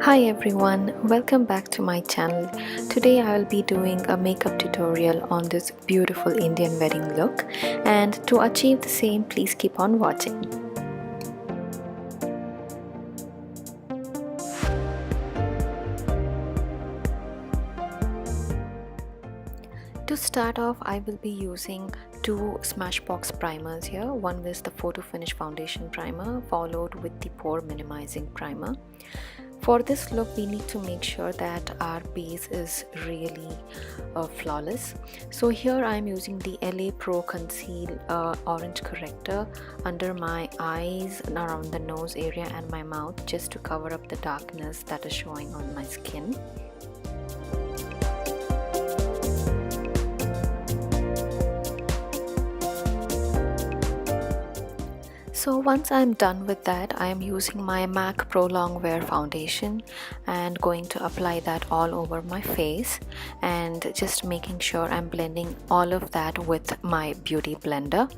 Hi everyone, welcome back to my channel. Today I will be doing a makeup tutorial on this beautiful Indian wedding look, and to achieve the same, please keep on watching. To start off, I will be using two Smashbox primers here. One is the Photo Finish Foundation Primer followed with the Pore Minimizing Primer. For this look, we need to make sure that our base is really flawless. So here I am using the LA Pro Conceal Orange Corrector under my eyes, around the nose area and my mouth, just to cover up the darkness that is showing on my skin. So once I'm done with that, I am using my MAC Pro Longwear foundation and going to apply that all over my face, and just making sure I'm blending all of that with my beauty blender.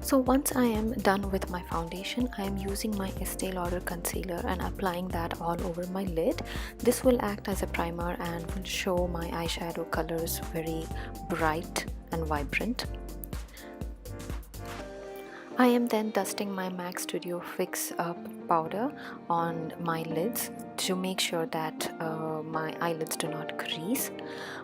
So once I am done with my foundation, I am using my Estee Lauder concealer and applying that all over my lid. This will act as a primer and will show my eyeshadow colors very bright and vibrant. I am then dusting my MAC Studio Fix powder on my lids to make sure that my eyelids do not crease.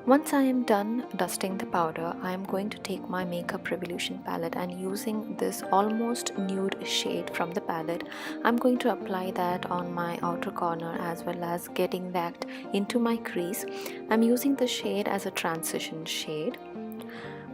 Once I am done dusting the powder, I am going to take my Makeup Revolution palette, and using this almost nude shade from the palette, I'm going to apply that on my outer corner as well as getting that into my crease. I'm using the shade as a transition shade.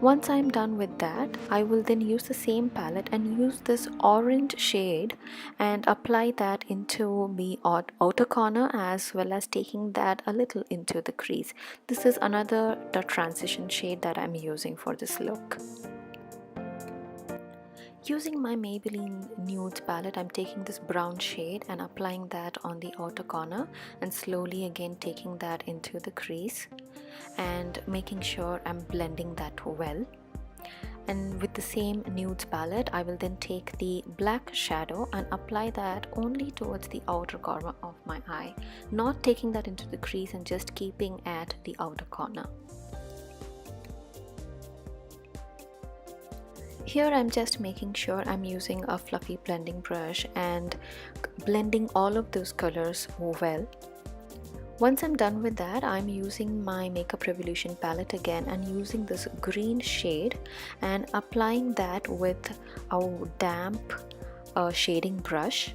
Once I'm done with that, I will then use the same palette and use this orange shade and apply that into the outer corner as well as taking that a little into the crease. This is another transition shade that I'm using for this look. Using my Maybelline Nudes palette, I'm taking this brown shade and applying that on the outer corner and slowly again taking that into the crease and making sure I'm blending that well. And with the same nudes palette, I will then take the black shadow and apply that only towards the outer corner of my eye, not taking that into the crease and just keeping at the outer corner. Here I'm just making sure I'm using a fluffy blending brush and blending all of those colors well. Once I'm done with that, I'm using my Makeup Revolution palette again and using this green shade and applying that with a damp shading brush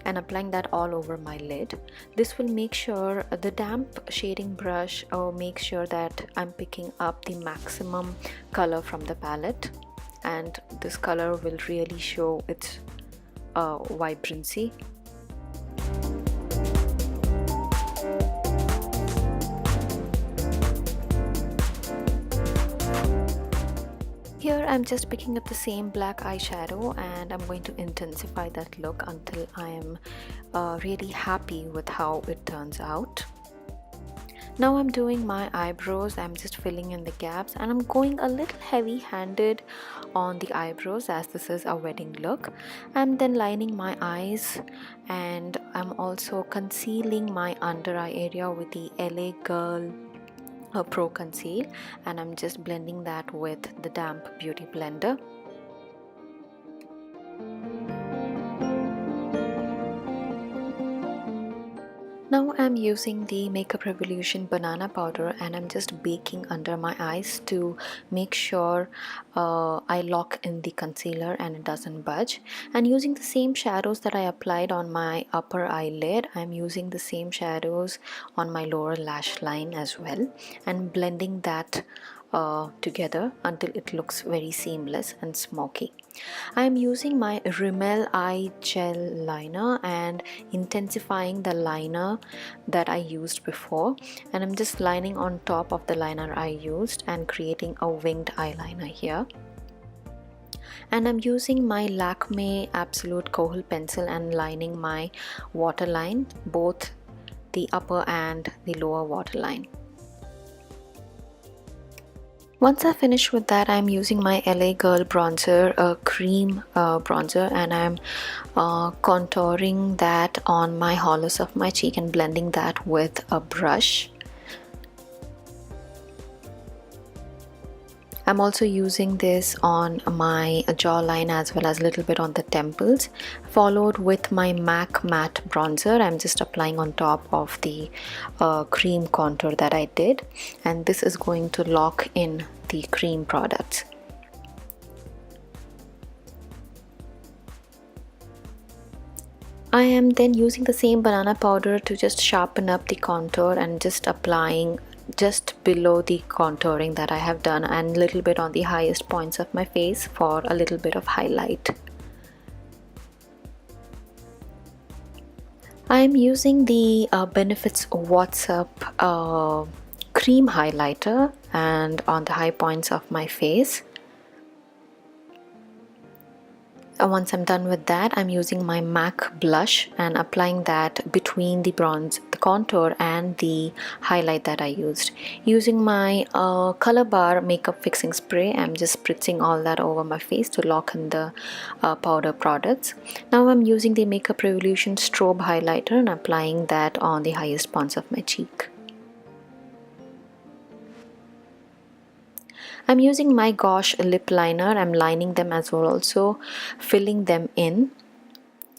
and applying that all over my lid. This will make sure the damp shading brush makes sure that I'm picking up the maximum color from the palette, and this color will really show its vibrancy. Here I'm just picking up the same black eyeshadow and I'm going to intensify that look until I am really happy with how it turns out. Now I'm doing my eyebrows. I'm just filling in the gaps and I'm going a little heavy-handed on the eyebrows as this is a wedding look. I'm then lining my eyes and I'm also concealing my under eye area with the LA Girl Pro Conceal, and I'm just blending that with the damp beauty blender. Now I'm using the Makeup Revolution banana powder and I'm just baking under my eyes to make sure I lock in the concealer and it doesn't budge. And using the same shadows that I applied on my upper eyelid, I'm using the same shadows on my lower lash line as well and blending that together until it looks very seamless and smoky. I am using my Rimmel eye gel liner and intensifying the liner that I used before, and I'm just lining on top of the liner I used and creating a winged eyeliner here. And I'm using my Lakme Absolute Kohl pencil and lining my waterline, both the upper and the lower waterline. Once I finish with that, I'm using my LA Girl bronzer, a cream bronzer, and I'm contouring that on my hollows of my cheek and blending that with a brush. I'm also using this on my jawline as well as a little bit on the temples, followed with my MAC matte bronzer. I'm just applying on top of the cream contour that I did, and this is going to lock in the cream products. I am then using the same banana powder to just sharpen up the contour and just applying just below the contouring that I have done and a little bit on the highest points of my face for a little bit of highlight. I am using the Benefits WhatsApp cream highlighter and on the high points of my face. Once I'm done with that, I'm using my MAC blush and applying that between the bronze, the contour and the highlight that I used. Using my Colorbar makeup fixing spray, I'm just spritzing all that over my face to lock in the powder products. Now I'm using the Makeup Revolution Strobe highlighter and applying that on the highest points of my cheek. I'm using my Gosh lip liner. I'm lining them as well, also filling them in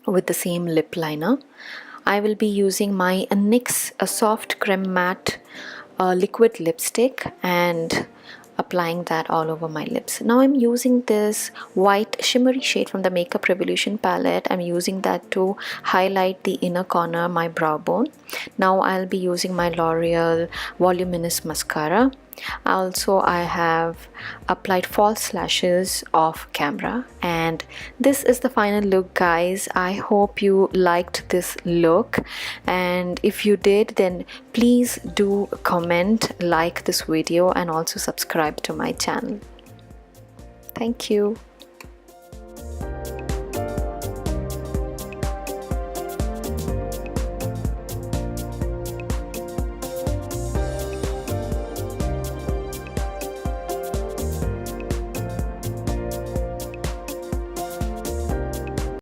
with the same lip liner. I will be using my NYX a soft creme matte liquid lipstick and applying that all over my lips. Now I'm using this white shimmery shade from the Makeup Revolution palette. I'm using that to highlight the inner corner, my brow bone. Now I'll be using my L'Oreal Voluminous Mascara. Also, I have applied false lashes off camera, and this is the final look, guys. I hope you liked this look, and if you did, then please do comment, like this video, and also subscribe to my channel. Thank you.